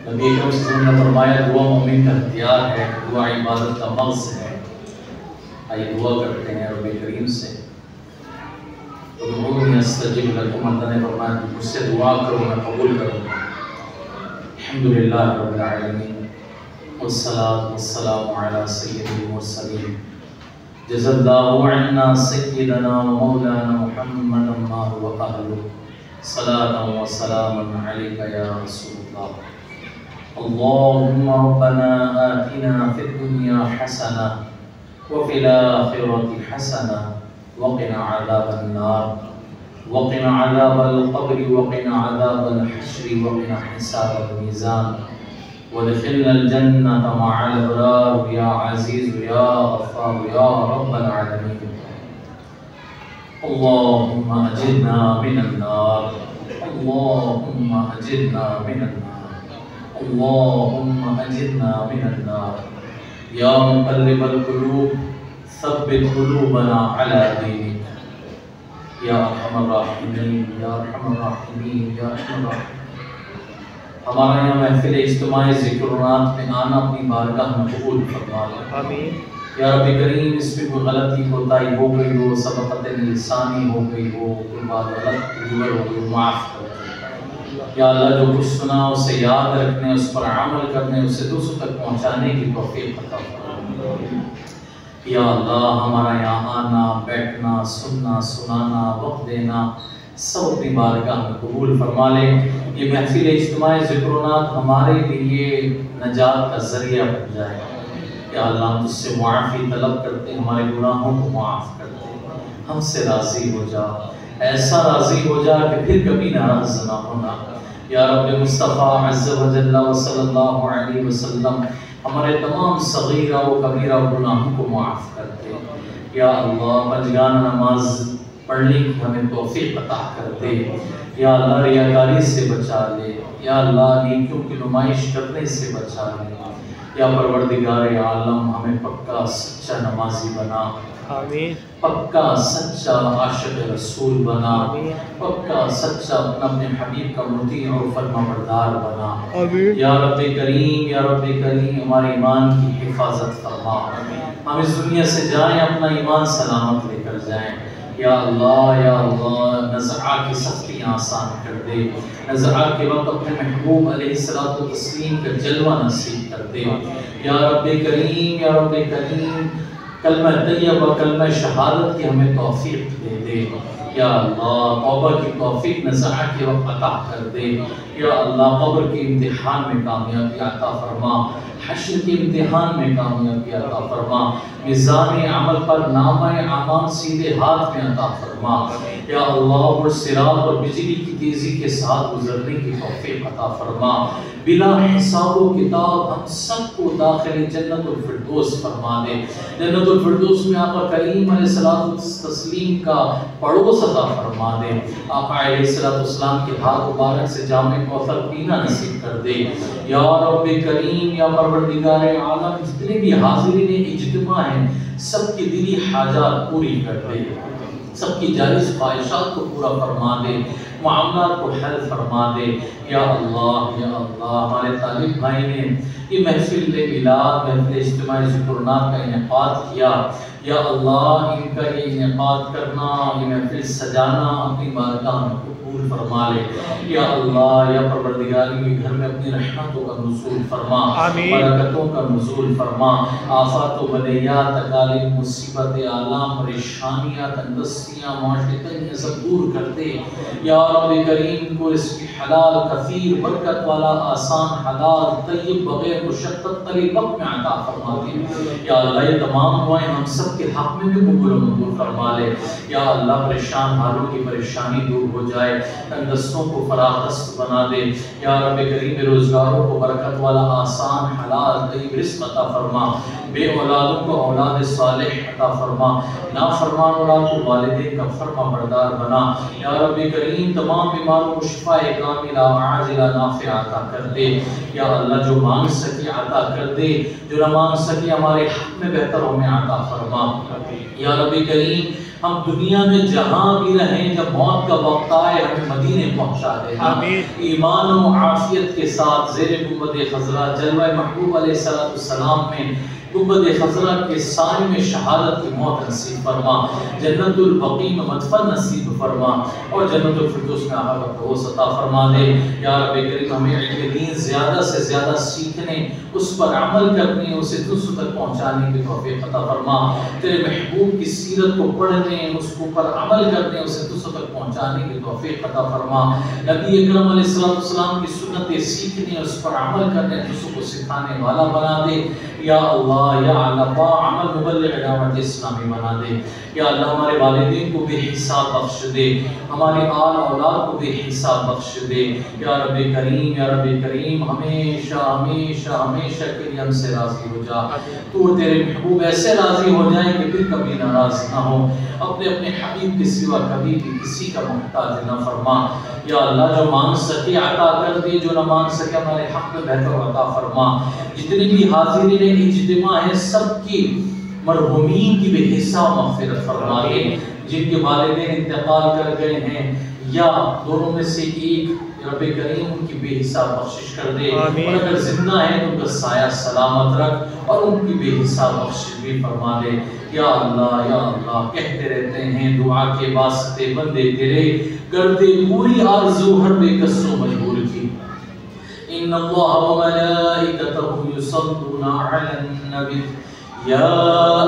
نبی اکرم صلی اللہ علیہ وسلم نے فرمایا دعا مومن کا ہتھیار ہے، دعا عبادت کا مغز ہے۔ آئیے دعا کرتے ہیں رب کریم سے۔ ادعونی استجب لکم، اللہ نے فرمایا مجھ سے دعا کرو میں قبول کروں گا۔ الحمدللہ رب العالمین والصلاة والسلام علی سید المرسلین، جزا اللہ عنا سیدنا و مولانا محمد ما هو اہلہ، صلاة و سلام علیک یا رسول اللہ۔ اللہم ربنا آتنا فی الدنیا حسنہ وفی الآخرة حسنہ وقنا عذاب النار وقنا عذاب القبر وقنا عذاب الحشر وقنا حساب الميزان وادخلنا الجنة مع الأبرار يا عزيز يا غفار يا رب العالمين۔ اللهم أجرنا من النار، اللهم أجرنا من النار، اللهم أجرنا من النار۔ يا مقلب القلوب ثبت قلوبنا على دينك یا ارحم الراحمین یا ارحم الراحمین یا ارحم الراحمین۔ ہمارا یہاں محفل اجتماعی ذکرات میں آنا اپنی بارگاہ میں قبول فرما لے آمین۔ یا رب کریم اس میں کوئی غلطی کوتاہی ہو گئی ہو، سبقت لسانی ہو گئی ہو، کوئی بات غلط ہو گئی ہو، معاف کر دے یا اللہ۔ جو کچھ سنا اسے یاد رکھنے، اس پر عمل کرنے، اسے دوسروں تک پہنچانے کی توفیق عطا فرما۔ یا اللہ ہمارا یہاں آنا، بیٹھنا، سننا، سنانا، وقت دینا سب اپنی بارگاہ میں قبول فرما لے۔ یہ محفل اجتماعی ذکرونات ہمارے لیے نجات کا ذریعہ بن جائے۔ یا اللہ ہم تجھ سے معافی طلب کرتے، ہمارے گناہوں کو معاف کرتے، ہم سے راضی ہو جا، ایسا راضی ہو جا کہ پھر کبھی ناراض نہ ہونا۔ یا رب مصطفیٰ عز و جل و صلی اللہ علیہ وسلم ہمارے تمام صغیرہ و کبیرہ گناہوں کو معاف کرتے۔ یا اللہ پنجگانہ نماز پڑھنے کی ہمیں توفیق عطا کر دے۔ یا اللہ ریاکاری سے بچا لے، یا اللہ نیکیوں کی نمائش کرنے سے بچا لے۔ یا پروردگار عالم ہمیں پکا سچا نمازی بنا، آمین۔ پکا سچا عاشق رسول بنا، پکا سچا اپنے حبیب کا مطیع اور فرما بردار بنا، یا رب کریم یا رب کریم ہمارے ایمان کی حفاظت فرما۔ ہم اس دنیا سے جائیں اپنا ایمان سلامت لے کر جائیں۔ یا اللہ نزعہ کی سختیاں آسان کر دے، نزعہ کے وقت اپنے محبوب علیہ الصلوۃ والتسلیم کا جلوہ نصیب کر دے۔ یا رب کریم کلمہ طیبہ کلمہ شہادت کی ہمیں توفیق دے دے۔ یا اللہ توبہ کی توفیق نزعہ کے وقت عطا کر دے۔ یا اللہ قبر کے امتحان میں کامیابی عطا فرما، حشر کے امتحان میں کامیابی عطا فرما، میزان عمل پر نامہ اعمال سیدھے ہاتھ میں عطا فرما۔ یا اللہ اور صراط اور بجلی کی تیزی کے ساتھ گزرنے کی توفیق عطا فرما۔ بلا حساب و کتاب ہم سب کو داخل جنت الفردوس فرما دے۔ جنت الفردوس میں آقا کریم علیہ الصلوۃ والتسلیم کا پڑوس عطا فرما دے۔ آقا علیہ السلام کے ہاتھ مبارک سے جام کوثر پینا نصیب کر دے۔ یا رب کریم یا پروردگار عالم جتنے بھی حاضرین اجتماع ہیں سب کی دلی حاجات پوری کر دے، سب کی جائز خواہشات کو پورا فرما دے، معاملات کو حل فرما دے۔ یا اللہ ہمارے طالب بھائی نے یہ محفل میلاد محفل اجتماعی ذکرونات کا انعقاد کیا، یا اللہ ان کا یہ انعقاد کرنا، یہ محفل سجانا اپنی بارگاہ میں قبول فرما لے۔ یا اللہ یا پروردگار کے گھر میں اپنی رحمتوں کا نزول فرما، برکتوں کا نزول فرما، آفات و بلیات تکالیف مصیبت آلام پریشانیاں تندرستیاں معاشی تنگیاں سب دور کر دے۔ یا رب کریم کو رزق حلال کثیر برکت والا آسان حلال طیب بغیر مشقت قلیل وقت میں عطا فرما دے۔ یا اللہ یہ تمام دعائیں ہم سب کے حق میں بھی قبول و منظور فرما لے۔ یا اللہ پریشان حالوں کی پریشانی دور ہو جائے، تندرستوں کو فراخست بنا دے۔ یا رب کریم روزگاروں کو برکت والا آسان حلال طیب رزق عطا فرما، بے اولادوں کو اولاد صالح عطا فرما، نافرمان اولاد کو والدین کا فرما بردار بنا۔ یا رب کریم تمام بیماروں کو شفاء کاملہ عاجلہ نافع عطا کر دے۔ یا اللہ جو مانگ سکی عطا کر دے، جو نہ مانگ سکی ہمارے حق میں بہتر ہمیں عطا فرما۔ یا رب کریم ہم دنیا میں جہاں بھی رہیں، جب موت کا وقت آئے ہمیں مدینے پہنچا دینا، ایمان و عافیت کے ساتھ زیر گنبد خضرا جلوہ محبوب علیہ السلام میں گنبد خضرا کے سائے میں شہادت کی موت نصیب فرما، جنت البقیع میں مدفن نصیب فرما، اور جنت الفردوس میں آقا کا فردوس عطا فرما دے۔ یا رب کریم ہمیں علم دین زیادہ سے زیادہ سیکھنے، اس پر عمل کرنے، اسے دوسروں تک پہنچانے کی توفیق عطا فرما۔ تیرے محبوب کی سیرت کو پڑھنے، اس کو پر عمل کرنے، اسے دوسروں تک پہنچانے کی توفیق عطا فرما۔ نبی اکرم علیہ السلام کی سنتیں سیکھنے، اس پر عمل کرنے، دوسروں کو سکھانے والا بنا دے۔ یا اللہ یا اللہ با عمل مبلغ دعوت اسلامی بنا دے۔ یا اللہ ہمارے والدین کو بے حساب بخش دے، ہمارے آل اولاد کو بے حساب بخش دے۔ یا رب کریم ہمیشہ ہمیشہ ہمیشہ کے لیے ہم سے راضی ہو جا۔ تو تیرے محبوب ایسے راضی ہو جائیں کہ پھر کبھی ناراض نہ ہو، اپنے حبیب کے سوا کبھی بھی کسی کا محتاج نہ فرما۔ یا اللہ جو مانگ سکے عطا کر دے، جو نہ مانگ سکے ہمارے حق میں بہتر عطا فرما۔ جتنی بھی حاضرین اجتماع ہیں سب کی مرحومین کی بے حساب مغفرت فرما دے۔ جن کے والدین انتقال کر گئے ہیں یا دونوں میں سے ایک، رب کریم ان کی بے حساب بخشش کر دے، اور اگر زندہ ہیں تو ان کا سایہ سلامت رکھ اور ان کی بے حساب بخشش بھی فرما دے۔ یا اللہ کہتے رہتے ہیں دعا کے واسطے بندے تیرے کرتے پوری آرزو ہر بے کس و مجبور کی۔ ان اللہ و ملائکتہ یصلون علی النبی یا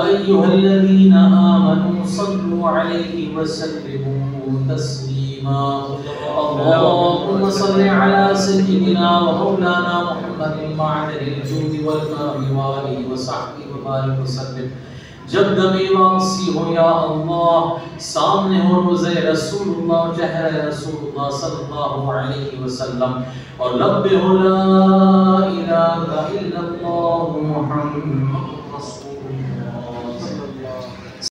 ایھا الذین آمنوا صلوا علیہ وسلموا تسلیما۔ اللهم صل على سيدنا ومولانا محمد معدن الجود والكرم وآله وصحبه وبارك وسلم۔ جب دم واپسی ہو یا اللہ، سامنے ہو روزہ رسول اللہ، چہرہ رسول اللہ صلی اللہ علیہ وسلم، اور لب ہو لا الہ الا اللہ محمد رسول